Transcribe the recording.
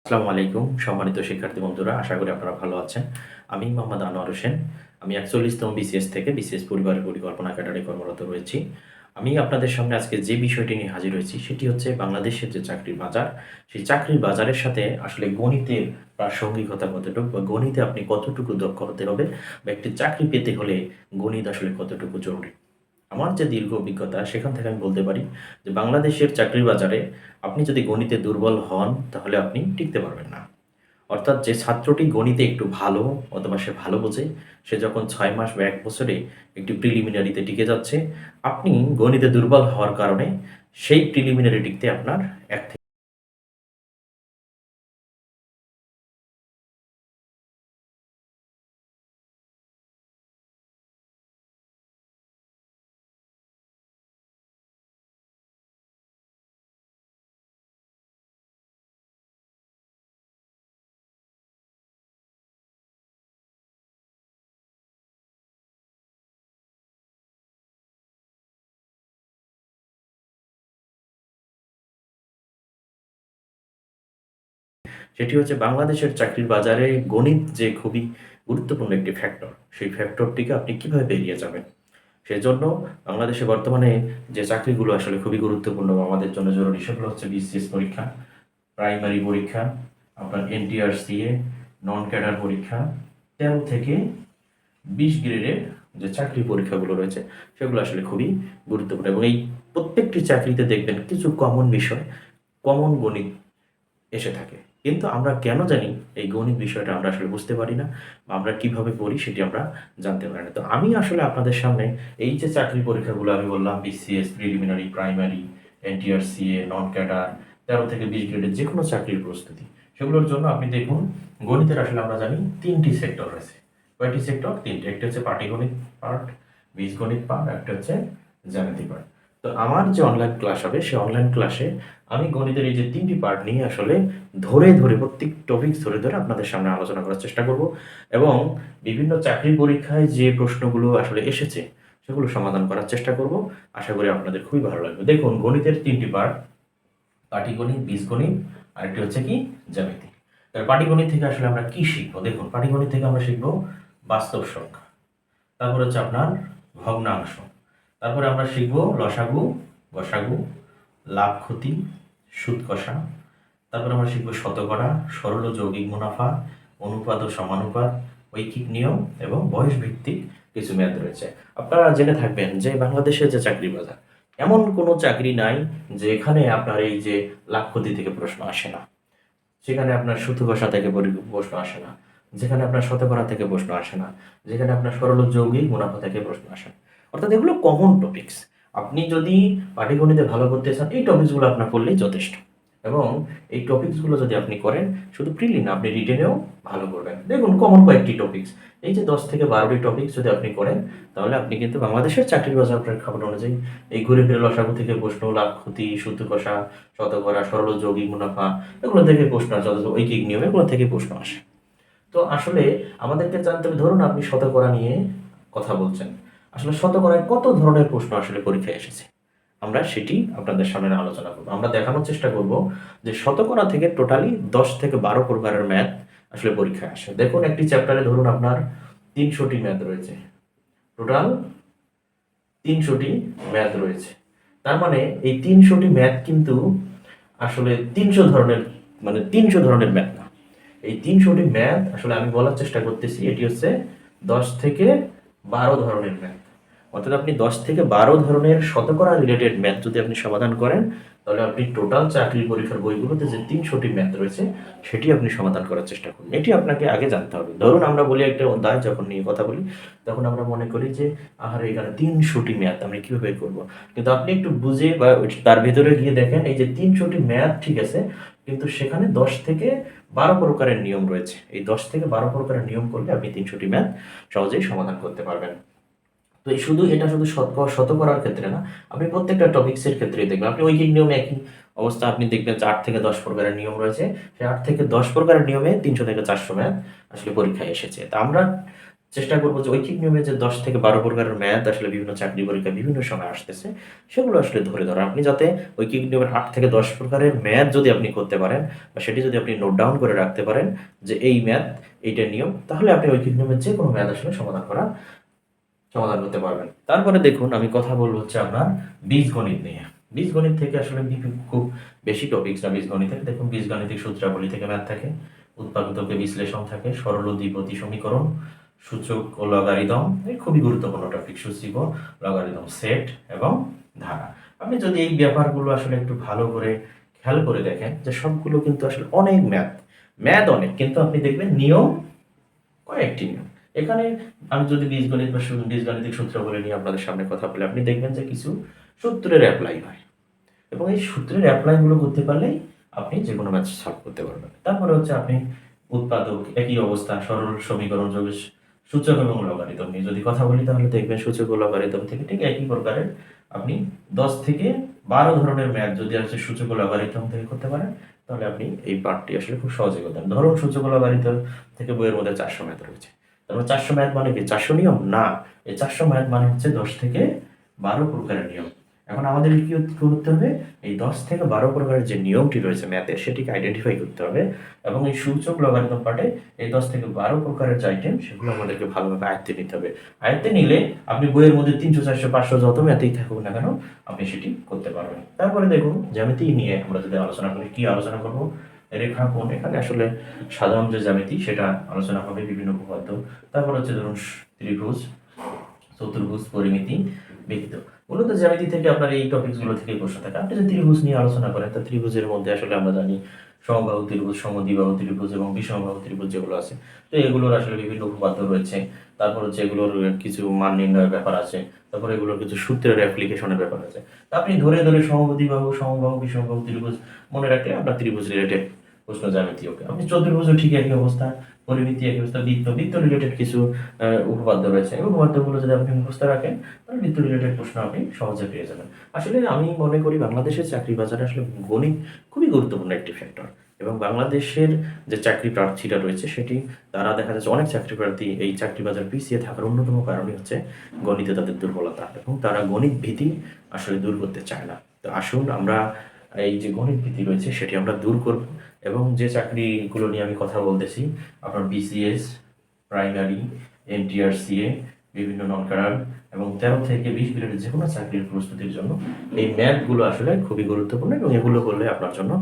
আসসালামু আলাইকুম সম্মানিত শিক্ষার্থী বন্ধুরা, আশা করি আপনারা ভালো আছেন। আমি মোহাম্মদ আনোয়ার হোসেন। আমি ৪১তম বিসিএস থেকে বিসিএস পরিবার পরিকল্পনা ক্যাডারে কর্মরত রয়েছি। আমি আপনাদের সামনে আজকে যে বিষয়টি নিয়ে হাজির হয়েছি সেটি হচ্ছে বাংলাদেশের যে চাকরির বাজার, সেই চাকরির বাজারের সাথে আসলে গণিতের প্রাসঙ্গিকতা কতটুকু বা গণিতে আপনি কতটুকু দক্ষ হতে হবে বা একটি চাকরি পেতে হলে গণিত আসলে কতটুকু জরুরি। আমার যে দীর্ঘ অভিজ্ঞতা সেখান থেকে আমি বলতে পারি যে বাংলাদেশের চাকরির বাজারে আপনি যদি গণিতে দুর্বল হন তাহলে আপনি টিকতে পারবেন না। অর্থাৎ যে ছাত্রটি গণিতে একটু ভালো অথবা সে ভালো বোঝে, সে যখন ৬ মাস বা ১ বছরে একটি প্রিলিমিনারিতে টিকে যাচ্ছে, আপনি গণিতে দুর্বল হওয়ার কারণে সেই প্রিলিমিনারি টিকতে আপনার ১ থেকে সেটি হচ্ছে বাংলাদেশের চাকরির বাজারে গণিত যে খুবই গুরুত্বপূর্ণ একটি ফ্যাক্টর, সেই ফ্যাক্টরটিকে আপনি কিভাবে পেরিয়ে যাবেন? সেজন্য বাংলাদেশে বর্তমানে যে চাকরিগুলো আসলে খুবই গুরুত্বপূর্ণ বা আমাদের জন্য জরুরি সেগুলো হচ্ছে বিসিএস পরীক্ষা, প্রাইমারি পরীক্ষা, আপনার এনটিআরসিএ, নন ক্যাডার পরীক্ষা, ১৩ থেকে ২০ গ্রেডের যে চাকরি পরীক্ষাগুলো রয়েছে সেগুলো আসলে খুবই গুরুত্বপূর্ণ এবং এই প্রত্যেকটি চাকরিতে দেখবেন কিছু কমন বিষয়, কমন গণিত এসে থাকে। কিন্তু আমরা কেন জানি এই গণিত বিষয়টা আমরা আসলে বুঝতে পারি না বা আমরা কিভাবে পড়ি সেটি আমরা জানতে পারি না। তো আমি আসলে আপনাদের সামনে এই যে চাকরি পরীক্ষাগুলো আমি বললাম BCS, preliminary, primary, NTRCA, non cadre, ১৩ থেকে ২০ গ্রেডের যেকোনো চাকরির প্রস্তুতি, সেগুলোর জন্য আপনি দেখুন গণিতের আসলে আমরা জানি ৩টি সেক্টর রয়েছে। কয়টি সেক্টর? ৩টি। একটি হচ্ছে পাটিগণিত পার্ট, বীজগণিত পার্ট, একটা হচ্ছে জ্যামিতি পার্ট। তো আমার যে অনলাইন ক্লাস হবে সেই অনলাইন ক্লাসে আমি গণিতের এই যে ৩টি পার্ট নিয়ে আসলে ধরে, ধরে প্রত্যেক টপিকস ধরে, ধরে আপনাদের সামনে আলোচনা করার চেষ্টা করব এবং বিভিন্ন চাকরির পরীক্ষায় যে প্রশ্নগুলো আসলে এসেছে সেগুলো সমাধান করার চেষ্টা করব। আশা করি আপনাদের খুবই ভালো লাগবে। দেখুন গণিতের ৩টি পার্ট, পাটিগণিত, বীজগণিত, আরেকটি হচ্ছে কি জ্যামিতি। তাহলে পাটিগণিত থেকে আসলে আমরা কি শিখব? দেখুন পাটিগণিত থেকে আমরা শিখব বাস্তব সংখ্যা। তারপর হচ্ছে আপনার ভগ্নাংশ। তারপরে আমরা শিখব লসাগু, গসাগু, লাভ ক্ষতি, সুদ কষা। তারপরে আমরা শিখব শতকরা, সরল ও যৌগিক মুনাফা, অনুপাত ও সমানুপাত, ঐকিক নিয়ম এবং বয়স ভিত্তিক কিছু ম্যাথ রয়েছে। আপনারা জেনে থাকবেন যে বাংলাদেশের যে চাকরি বাজার, এমন কোনো চাকরি নাই যেখানে আপনার এই যে লাভ ক্ষতি থেকে প্রশ্ন আসে না। সেখানে আপনার সুদ কষা থেকে প্রশ্ন আসে না, যেখানে আপনার শতকরা থেকে প্রশ্ন আসে না, যেখানে আপনার সরল ও যৌগিক মুনাফা থেকে প্রশ্ন আসে না। অর্থাৎ এগুলো কমন টপিকস। আপনি যদি পাটিগণিতে ভালো করতে চান এই টপিকসগুলো আপনার পড়লেই যথেষ্ট এবং এই টপিকসগুলো যদি আপনি করেন শুধু প্রিলি না, আপনি রিটেনেও ভালো করবেন। দেখুন কমন কয়েকটি টপিকস, এই যে ১০ থেকে ১২টি টপিকস যদি আপনি করেন তাহলে আপনি কিন্তু বাংলাদেশের চাকরির বাজার প্রেক্ষাপট অনুযায়ী এই ঘুরে ফিরে লসাগু থেকে প্রশ্ন, লাভ ক্ষতি, সুদ কষা, শতকরা, সরল ও যৌগিক মুনাফা, এগুলো থেকে প্রশ্ন আসে, অথচ ঐকিক নিয়ম এগুলো থেকে প্রশ্ন আসে। তো আসলে আমাদেরকে জানতে হবে, ধরুন আপনি শতকরা নিয়ে কথা বলছেন, আসলে শতকরায় কত ধরনের প্রশ্ন আসলে পরীক্ষায় এসেছে আমরা সেটি আপনাদের সামনে আলোচনা করব। আমরা দেখানোর চেষ্টা করব যে শতকরা থেকে টোটালি ১০ থেকে ১২ প্রকারের ম্যাথ আসলে পরীক্ষায় আসে। দেখুন একটি চ্যাপ্টারে ধরুন আপনার ৩০০টি ম্যাথ রয়েছে, টোটাল ৩০০টি ম্যাথ রয়েছে। তার মানে এই ৩০০টি ম্যাথ কিন্তু আসলে ৩০০ ধরনের, মানে ৩০০ ধরনের ম্যাথ না। এই ৩০০টি ম্যাথ আসলে আমি বলার চেষ্টা করতেছি এটি হচ্ছে ১০ থেকে ১২ ধরনের ম্যাথ। অর্থাৎ আপনি ১০ থেকে ১২ ধরনের শতকরা রিলেটেড ম্যাথ যদি আপনি সমাধান করেন তাহলে আপনি টোটাল চাকরির পরীক্ষার বইগুলোতে যে ৩০০টি ম্যাথ রয়েছে সেটি আপনি সমাধান করার চেষ্টা করুন। এটি আপনাকে আগে জানতে হবে। ধরুন আমরা বলি একটা অধ্যায় যখন নিয়ে কথা বলি তখন আমরা মনে করি যে আহারে এখানে ৩০০টি ম্যাথ আমি কিভাবে করব? কিন্তু আপনি একটু বুঝে বা তার ভেতরে গিয়ে দেখেন এই যে ৩০০টি ম্যাথ ঠিক আছে, কিন্তু সেখানে ১০ থেকে ১২ প্রকারের নিয়ম রয়েছে। এই ১০ থেকে ১২ প্রকারের নিয়ম করলে আপনি ৩০০টি ম্যাথ সহজেই সমাধান করতে পারবেন। তো এই শুধু এটা শুধু শতকরার ক্ষেত্রে না, আপনি প্রত্যেকটা টপিক্সের ক্ষেত্রেই দেখবেন। আপনি ঐকিক নিয়মে একই অবস্থা আপনি দেখবেন যে ৮ থেকে ১০ প্রকারের নিয়ম রয়েছে। সেই ৮ থেকে ১০ প্রকারের নিয়মে ৩০০ থেকে ৪০০ ম্যাথ আসলে পরীক্ষায় এসেছে। তা আমরা চেষ্টা করব যে ঐকিক নিয়মে যে ১০ থেকে ১২ প্রকারের ম্যাথ আসলে বিভিন্ন চাকরি পরীক্ষায় বিভিন্ন সময় আসতেছে, সেগুলো আসলে ধরে ধরা। আপনি যাতে ঐকিক নিয়মের ৮ থেকে ১০ প্রকারের ম্যাথ যদি আপনি করতে পারেন বা সেটি যদি আপনি নোট ডাউন করে রাখতে পারেন যে এই ম্যাথ, এইটার নিয়ম, তাহলে আপনি ঐকিক নিয়মের যেকোনো ম্যাথ আসলে সমাধান করতে পারবেন। তারপরে দেখুন আমি কথা বলব হচ্ছে আপনার বীজগণিত নিয়ে। বীজগণিত থেকে আসলে খুব বেশি টপিকস না বীজগণিতের। দেখুন বীজগাণিতিক সূত্রাবলী থেকে ম্যাথ থাকে, উৎপাদকে বিশ্লেষণ থাকে, সরল ও দ্বিপদী সমীকরণ, সূচক ও লগারিদম, এই খুবই গুরুত্বপূর্ণ টপিক, সূচক ও লগারিদম, সেট এবং ধারা। আপনি যদি এই ব্যাপারগুলো আসলে একটু ভালো করে খেয়াল করে দেখেন যে সবগুলো কিন্তু আসলে অনেক ম্যাথ অনেক, কিন্তু আপনি দেখবেন নিয়ম কয়েকটি নিয়ম। এখানে আমি যদি বীজগণিত বা বীজগাণিতিক সূত্রাবলী নিয়ে আপনাদের সামনে কথা বলি, আপনি দেখবেন যে কিছু সূত্রের অ্যাপ্লাই হয় এবং এই সূত্রের অ্যাপ্লাইগুলো করতে পারলেই আপনি যেকোনো ম্যাথ সলভ করতে পারবেন। তারপরে হচ্ছে আপনি উৎপাদক, একই অবস্থা, সরল সমীকরণ, যোগের সূচক এবং লগারিদম নিয়ে যদি কথা বলি, তাহলে দেখবেন সূচক ও লগারিদম থেকে ঠিক একই প্রকারের আপনি ১০ থেকে ১২ ধরনের ম্যাথ যদি আসলে সূচক ও লগারিদম থেকে করতে পারেন, তাহলে আপনি এই পার্টটি আসলে খুব সহজে করতেন। ধরুন সূচক ও লগারিদম থেকে বইয়ের মধ্যে ৪০০ ম্যাথ রয়েছে। তারপর ৪০০ ম্যাথ মানে কি ৪০০ নিয়ম? না, এই ৪০০ ম্যাথ মানে হচ্ছে ১০ থেকে ১২ প্রকারের নিয়ম। এখন আমাদের কি করতে হবে? এই ১০ থেকে ১২ প্রকারের যে নিয়মটি রয়েছে ম্যাথের, সেটিকে আইডেন্টিফাই করতে হবে এবং এই সূচক লগারিদম পার্টে এই ১০ থেকে ১২ প্রকারের যে আইটেম, সেগুলো আমাদেরকে ভালোভাবে আয়ত্তে নিতে হবে। আয়ত্তে নিলে আপনি বইয়ের মধ্যে ৩০০, ৪০০, ৫০০ যত ম্যাথই থাকুক না কেন, আপনি সেটি করতে পারবেন। তারপরে দেখুন জ্যামিতি নিয়ে আমরা যদি আলোচনা করি, কি আলোচনা করব? রেখাঙ্কন। এখানে আসলে সাধারণ যে জ্যামিতি সেটা আলোচনা হবে, বিভিন্ন উপপাদ্য। তারপর হচ্ছে ধরুন ত্রিভুজ, চতুর্ভুজ, পরিমিতি, বৃত্ত। মূলত জ্যামিতি থেকে আপনার এই টপিকসগুলো থেকেই প্রশ্ন থাকে। আপনি যদি ত্রিভুজ নিয়ে আলোচনা করেন, তা ত্রিভুজের মধ্যে আসলে আমরা জানি সমবাহু ত্রিভুজ, সমদ্বিবাহু ত্রিভুজ এবং বিষমবাহু ত্রিভুজ যেগুলো আছে, তো এগুলোর আসলে বিভিন্ন উপপাদ্য রয়েছে। তারপর হচ্ছে এগুলোর কিছু মান নির্ণয়ের ব্যাপার আছে। তারপর এগুলোর কিছু সূত্রের অ্যাপ্লিকেশনের ব্যাপার আছে। তা আপনি ধরে ধরে সমদ্বিবাহু, সমবাহু, বিষমবাহু ত্রিভুজ মনে রাখলে আপনার ত্রিভুজ রিলেটেড প্রশ্ন জ্যামিতি ওকে। আপনি চতুর্ভুজও ঠিক একই অবস্থা, পরিমিতি একই অবস্থা, বৃত্ত রিলেটেড কিছু উপপাদ্য রয়েছে। এই উপপাদ্যগুলো যদি আপনি মুখস্থ রাখেন, তাহলে বৃত্ত রিলেটেড প্রশ্ন আপনি সহজে পেয়ে যাবেন। আসলে আমি মনে করি বাংলাদেশের চাকরি বাজারে আসলে গণিত খুবই গুরুত্বপূর্ণ একটি ফ্যাক্টর এবং বাংলাদেশের যে চাকরি প্রার্থীরা রয়েছে সেটি, তারা দেখা যাচ্ছে অনেক চাকরি প্রার্থী এই চাকরি বাজার পিছিয়ে থাকার অন্যতম কারণই হচ্ছে গণিতে তাদের দুর্বলতা এবং তারা গণিত ভীতি আসলে দূর করতে চায় না। তো আসুন আমরা এই যে গণিত ভীতি রয়েছে সেটি আমরা দূর করব এবং যে চাকরিগুলো নিয়ে আমি কথা বলতেছি, আপনার বিসিএস, প্রাইমারি, এনটিআরসিএ, বিভিন্ন নন ক্যাডার এবং ১৩ থেকে ২০ গ্রেডের যে কোনো চাকরির প্রস্তুতির জন্য এই ম্যাথগুলো আসলে খুবই গুরুত্বপূর্ণ এবং এগুলো করলে আপনার জন্য